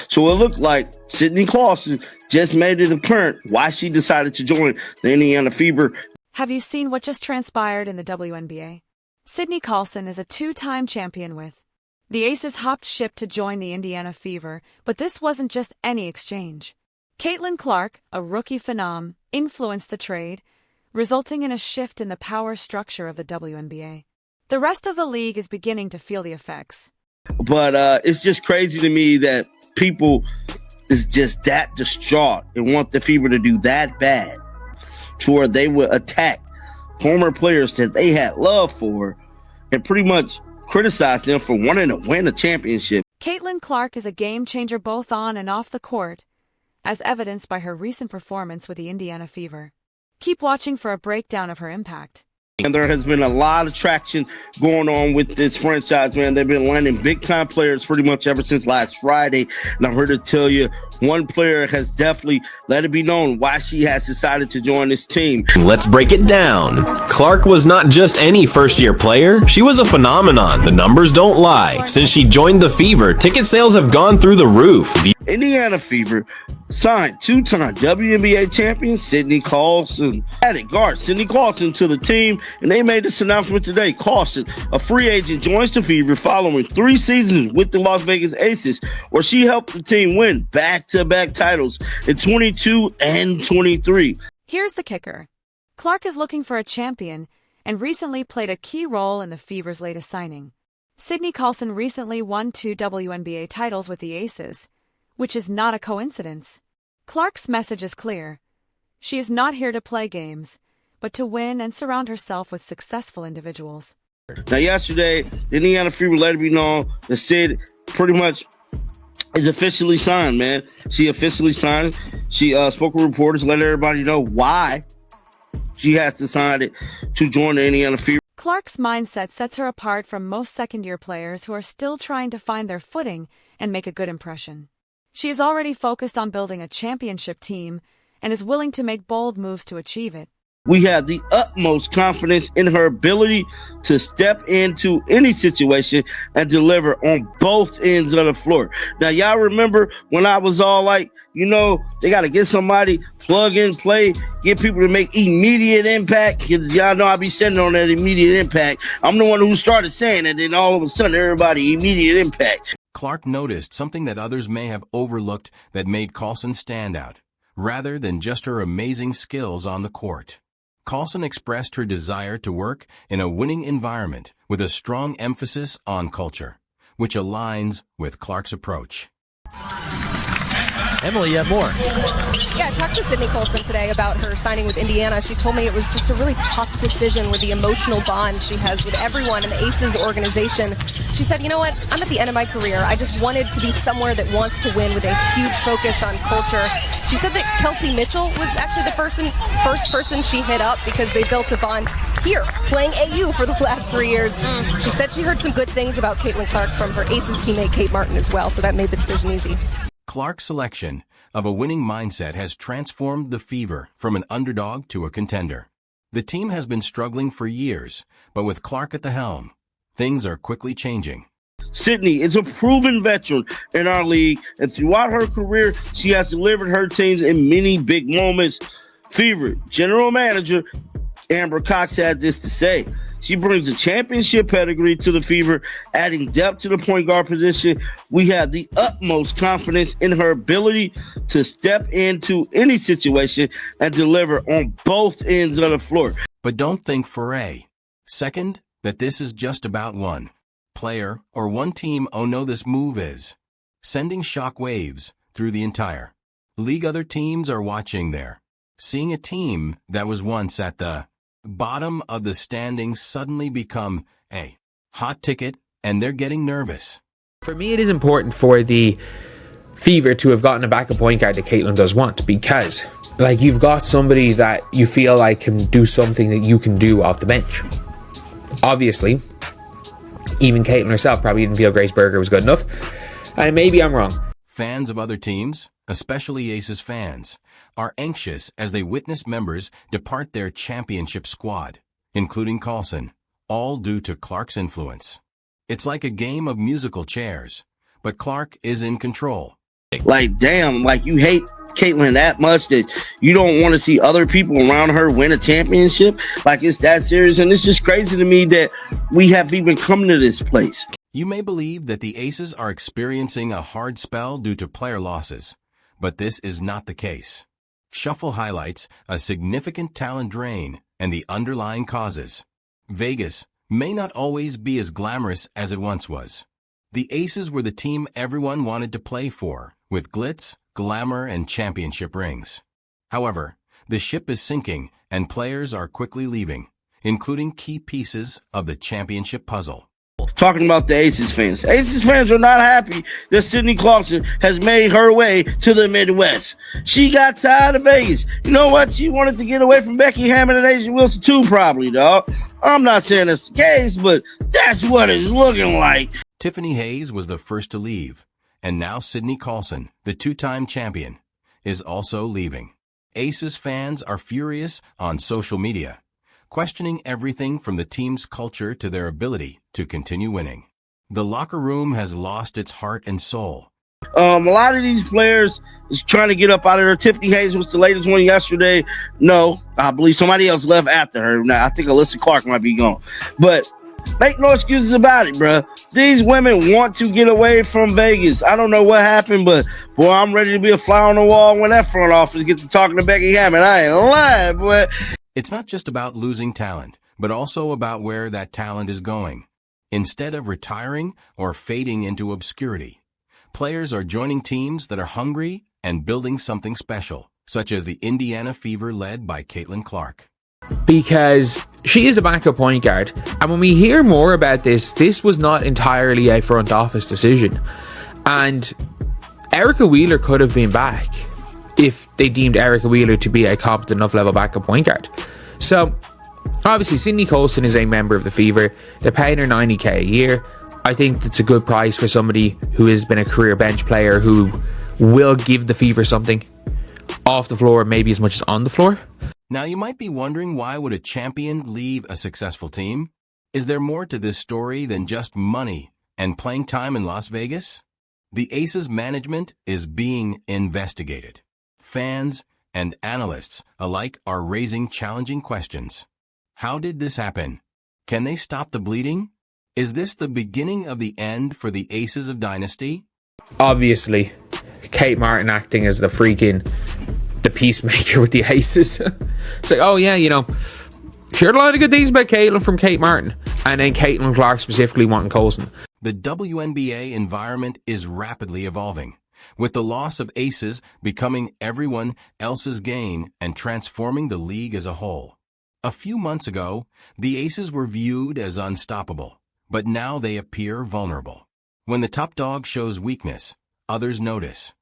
So it looked like Sydney Colson just made it apparent why she decided to join the Indiana Fever. Have you seen what just transpired in the WNBA? Sydney Colson is a two-time champion with the Aces hopped ship to join the Indiana Fever, but this wasn't just any exchange. Caitlin Clark, a rookie phenom, influenced the trade, resulting in a shift in the power structure of the WNBA. The rest of the league is beginning to feel the effects. But it's just crazy to me that people is just that distraught and want the Fever to do that bad to where they would attack former players that they had love for and pretty much criticize them for wanting to win a championship. Caitlin Clark is a game-changer both on and off the court, as evidenced by her recent performance with the Indiana Fever. Keep watching for a breakdown of her impact. And there has been a lot of traction going on with this franchise, man. They've been landing big-time players pretty much ever since last Friday. And I'm here to tell you, one player has definitely let it be known why she has decided to join this team. Let's break it down. Clark was not just any first-year player. She was a phenomenon. The numbers don't lie. Since she joined the Fever, ticket sales have gone through the roof. Indiana Fever signed two-time WNBA champion Sydney Colson. Added guard Sydney Colson to the team, and they made this announcement today. Colson, a free agent, joins the Fever following 3 seasons with the Las Vegas Aces, where she helped the team win back-to-back titles in 22 and 23. Here's the kicker. Clark is looking for a champion and recently played a key role in the Fever's latest signing. Sydney Colson recently won 2 WNBA titles with the Aces, which is not a coincidence. Clark's message is clear. She is not here to play games, but to win and surround herself with successful individuals. Now, yesterday, the Indiana Fever let it be known that Sid pretty much is officially signed, man. She officially signed. She spoke with reporters, let everybody know why she has decided to join the Indiana Fever. Clark's mindset sets her apart from most second-year players who are still trying to find their footing and make a good impression. She is already focused on building a championship team and is willing to make bold moves to achieve it. We have the utmost confidence in her ability to step into any situation and deliver on both ends of the floor. Now, y'all remember when I was all like, they got to get somebody, plug and play, get people to make immediate impact. Y'all know I be standing on that immediate impact. I'm the one who started saying it, and all of a sudden, everybody immediate impact. Clark noticed something that others may have overlooked that made Colson stand out, rather than just her amazing skills on the court. Colson expressed her desire to work in a winning environment with a strong emphasis on culture, which aligns with Clark's approach. Emily, you have more. Yeah, I talked to Sydney Colson today about her signing with Indiana. She told me it was just a really tough decision with the emotional bond she has with everyone in the Aces organization. She said, you know what, I'm at the end of my career. I just wanted to be somewhere that wants to win with a huge focus on culture. She said that Kelsey Mitchell was actually the first person she hit up because they built a bond here, playing AU for the last 3 years. She said she heard some good things about Caitlin Clark from her Aces teammate Kate Martin as well, so that made the decision easy. Clark's selection of a winning mindset has transformed the Fever from an underdog to a contender. The team has been struggling for years, but with Clark at the helm, things are quickly changing. Sydney is a proven veteran in our league, and throughout her career, she has delivered her teams in many big moments. Fever general manager Amber Cox had this to say. She brings a championship pedigree to the Fever, adding depth to the point guard position. We have the utmost confidence in her ability to step into any situation and deliver on both ends of the floor. But don't think for a second that this is just about one player or one team. Oh no, this move is sending shock waves through the entire league. Other teams are watching there, seeing a team that was once at the bottom of the standings suddenly become a hot ticket, and they're getting nervous. For me, it is important for the Fever to have gotten a backup point guard that Caitlin does want, because you've got somebody that you feel like can do something that you can do off the bench. Obviously, even Caitlin herself probably didn't feel Grace Berger was good enough, and maybe I'm wrong. Fans of other teams, especially Aces fans, are anxious as they witness members depart their championship squad, including Colson, all due to Clark's influence. It's like a game of musical chairs, but Clark is in control. Like, damn, like you hate Caitlyn that much that you don't want to see other people around her win a championship. Like, it's that serious. And it's just crazy to me that we have even come to this place. You may believe that the Aces are experiencing a hard spell due to player losses, but this is not the case. Shuffle highlights a significant talent drain and the underlying causes. Vegas may not always be as glamorous as it once was. The Aces were the team everyone wanted to play for, with glitz, glamour, and championship rings. However, the ship is sinking and players are quickly leaving, including key pieces of the championship puzzle. Talking about the Aces fans. Aces fans are not happy that Sydney Colson has made her way to the Midwest. She got tired of Vegas. You know what? She wanted to get away from Becky Hammond and Asia Wilson too, probably, dog. I'm not saying that's the case, but that's what it's looking like. Tiffany Hayes was the first to leave, and now Sydney Colson, the two-time champion, is also leaving. Aces fans are furious on social media, questioning everything from the team's culture to their ability to continue winning. The locker room has lost its heart and soul. A lot of these players is trying to get up out of there. Tiffany Hayes was the latest one yesterday. No, I believe somebody else left after her. Now, I think Alyssa Clark might be gone. But make no excuses about it, bro. These women want to get away from Vegas. I don't know what happened, but boy, I'm ready to be a fly on the wall when that front office gets to talking to Becky Hammond. I ain't lying, boy. It's not just about losing talent, but also about where that talent is going. Instead of retiring or fading into obscurity, players are joining teams that are hungry and building something special, such as the Indiana Fever led by Caitlin Clark. Because she is a backup point guard. And when we hear more about this, this was not entirely a front office decision. And Erica Wheeler could have been back if they deemed Erica Wheeler to be a competent enough level backup point guard. So, obviously, Sydney Colson is a member of the Fever. They're paying her $90,000 a year. I think that's a good price for somebody who has been a career bench player who will give the Fever something off the floor, maybe as much as on the floor. Now, you might be wondering, why would a champion leave a successful team? Is there more to this story than just money and playing time in Las Vegas? The Aces management is being investigated. Fans and analysts alike are raising challenging questions. How did this happen? Can they stop the bleeding? Is this the beginning of the end for the Aces of Dynasty? Obviously, Kate Martin acting as the peacemaker with the Aces. It's like, oh yeah, you know, heard a lot of good things about Caitlin from Kate Martin. And then Caitlin Clark specifically wanting Colson. The WNBA environment is rapidly evolving, with the loss of Aces becoming everyone else's gain and transforming the league as a whole. A few months ago, the Aces were viewed as unstoppable, but now they appear vulnerable. When the top dog shows weakness, others notice.